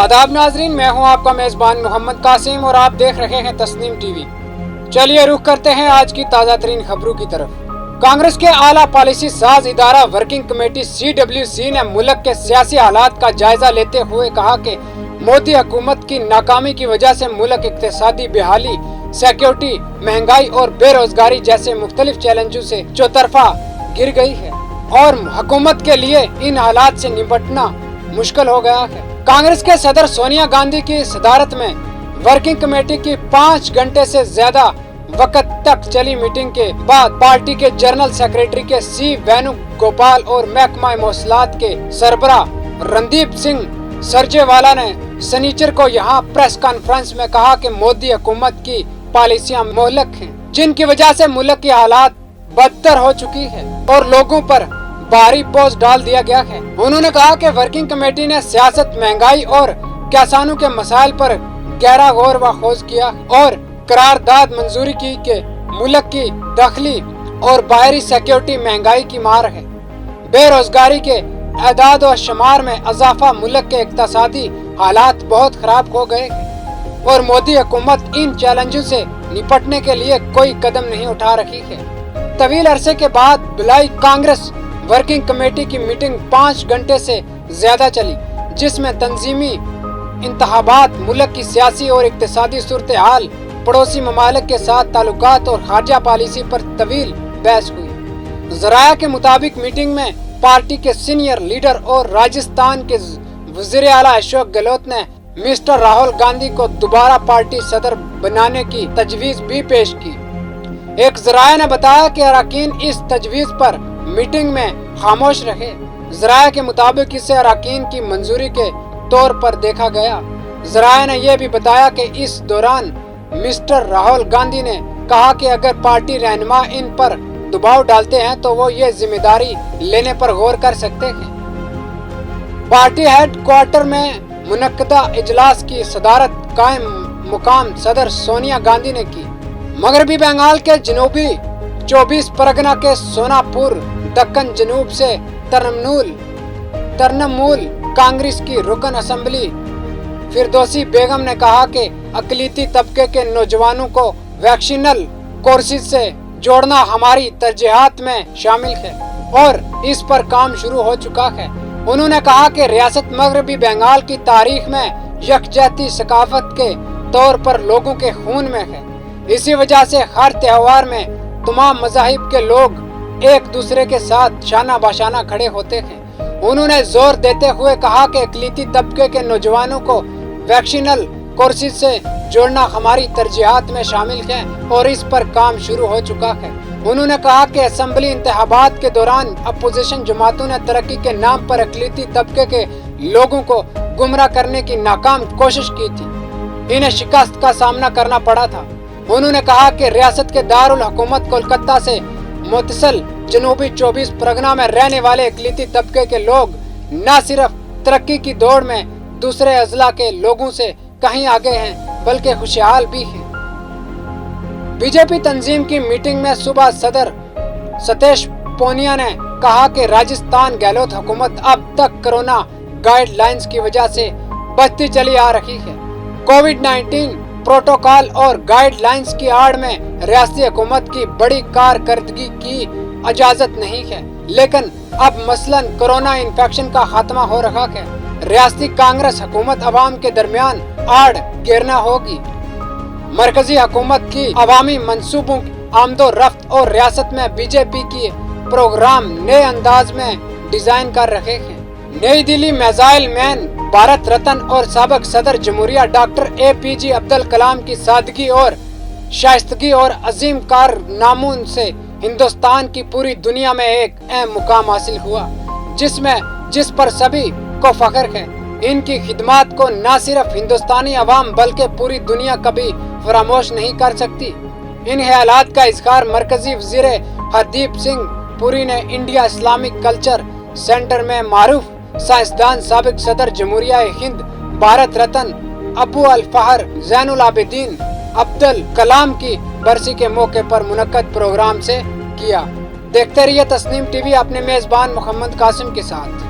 आदाब नाजरीन, मैं हूं आपका मेजबान मोहम्मद कासिम और आप देख रहे हैं तस्नीम टीवी। चलिए रुख करते हैं आज की ताज़ा तरीन खबरों की तरफ। कांग्रेस के आला पॉलिसी साज इदारा वर्किंग कमेटी CWC ने मुल्क के सियासी हालात का जायजा लेते हुए कहा कि मोदी हुकूमत की नाकामी की वजह से मुल्क इक्तिसादी बेहाली, सिक्योरिटी, महंगाई और बेरोजगारी जैसे मुख्तलिफ चैलेंजों से चौतरफा गिर गई है और हुकूमत के लिए इन हालात से निपटना मुश्किल हो गया है। कांग्रेस के सदर सोनिया गांधी की सदारत में वर्किंग कमेटी की 5 घंटे से ज्यादा वक्त तक चली मीटिंग के बाद पार्टी के जनरल सेक्रेटरी के C वेणुगोपाल और महकमा मौसलात के सरबराह रणदीप सिंह सरजेवाला ने शनिचर को यहां प्रेस कॉन्फ्रेंस में कहा कि मोदी हुकूमत की पॉलिसियां मोहलक हैं, जिनकी वजह से मुल्क की हालात बदतर हो चुकी है और लोगों पर भारी बोझ डाल दिया गया है। उन्होंने कहा कि वर्किंग कमेटी ने सियासत, महंगाई और किसानों के मसाइल पर गहरा गौर व खोज किया और करारदाद मंजूरी की कि मुल्क की दाखिली और बाहरी सिक्योरिटी महंगाई की मार है। बेरोजगारी के आदाद और शुमार में इजाफा, मुल्क के इक्तिसादी हालात बहुत खराब हो गए हैं और मोदी हुकूमत इन चैलेंजों से निपटने के लिए कोई कदम नहीं उठा रही है। तवील अरसे के बाद बुलाई कांग्रेस वर्किंग कमेटी की मीटिंग 5 घंटे से ज्यादा चली, जिसमें तंजीमी इंतखाबात, मुल्क की सियासी और इक्तिसादी सूरत हाल, पड़ोसी ममालिक के साथ ताल्लुकात और खारजा पॉलिसी पर तवील बहस हुई। ज़राया के मुताबिक मीटिंग में पार्टी के सीनियर लीडर और राजस्थान के वज़ीर आला अशोक गहलोत ने मिस्टर राहुल गांधी को दोबारा पार्टी सदर बनाने की तजवीज भी पेश की। एक ज़राया ने बताया कि अरकान इस तजवीज पर मीटिंग में खामोश रहे। ज़राया के मुताबिक इसे अरकान की मंजूरी के तौर पर देखा गया। ज़राया ने यह भी बताया कि इस दौरान मिस्टर राहुल गांधी ने कहा कि अगर पार्टी रहनुमा इन पर दबाव डालते हैं तो वो ये जिम्मेदारी लेने पर गौर कर सकते हैं। पार्टी हेड क्वार्टर में मुनक्कदा इजलास की सदारत कायम मुकाम सदर सोनिया गांधी ने की। मगरबी बंगाल के जनूबी 24 परगना के सोनापुर, दक्कन जनूब से तरनमूल कांग्रेस की रुकन असेंबली फिरदौसी बेगम ने कहा कि अकलीती तबके के नौजवानों को वैक्सीनल कोर्सेज से जोड़ना हमारी तरजीहात में शामिल है और इस पर काम शुरू हो चुका है। उन्होंने कहा कि रियासत मगरबी बंगाल की तारीख में यकजहती सकाफत के तौर पर लोगों के खून में है। इसी वजह से हर त्योहार में तमाम मज़ाहिब के लोग एक दूसरे के साथ शाना बाशाना खड़े होते हैं। उन्होंने जोर देते हुए कहा कि अकलीती तबके के नौजवानों को वैक्सीनल कोर्सेज से जोड़ना हमारी तरजीहात में शामिल है और इस पर काम शुरू हो चुका है। उन्होंने कहा कि असेंबली इंतखाबात के दौरान अपोजिशन जमातों ने तरक्की के नाम पर अकलीती तबके के लोगों को गुमराह करने की नाकाम कोशिश की थी। इन्हें शिकस्त का सामना करना पड़ा था। उन्होंने कहा कि रियासत के दारुल हुकूमत कोलकाता से मुतसल जनूबी 24 परगना में रहने वाले अकलीती तबके के लोग न सिर्फ तरक्की की दौड़ में दूसरे अजला के लोगों से कहीं आगे हैं बल्कि खुशहाल भी हैं। बीजेपी तंजीम की मीटिंग में सुबह सदर सतेश पूनिया ने कहा कि राजस्थान गहलोत हुकूमत अब तक कोरोना गाइडलाइंस की वजह से बचती चली आ रही है। कोविड-19 प्रोटोकॉल और गाइडलाइंस की आड़ में रियासती हुकूमत की बड़ी कारकर्दगी की इजाजत नहीं है, लेकिन अब मसलन कोरोना इन्फेक्शन का खात्मा हो रहा है। रियासती कांग्रेस हुकूमत अवाम के दरमियान आड़ गिरना होगी। मरकजी हुकूमत की अवामी मंसूबों आमदो रफ्त और रियासत में बीजेपी की प्रोग्राम नए अंदाज में डिजाइन कर रहे हैं। नई दिल्ली मिसाइल मैन, भारत रत्न और साबिक सदर जमहूरिया डॉक्टर APJ अब्दुल कलाम की सादगी और शाइस्तगी और अजीम कारनामों से हिंदुस्तान की पूरी दुनिया में एक अहम मुकाम हासिल हुआ, जिस पर सभी को फख्र है। इनकी खिदमात को न सिर्फ हिंदुस्तानी अवाम बल्कि पूरी दुनिया कभी फरामोश नहीं कर सकती। इन ख्यालात का इज़हार मरकजी वज़ीर हरदीप सिंह पुरी ने इंडिया इस्लामिक कल्चर सेंटर में मारूफ साइंसदान, साबिक सदर जमहूरिया हिंद, भारत रत्न अबू अल फहर ज़ैनुल आबिदीन अब्दुल कलाम की बरसी के मौके पर मुनक्कद प्रोग्राम से किया। देखते रहिए तस्नीम टीवी अपने मेजबान मोहम्मद कासिम के साथ।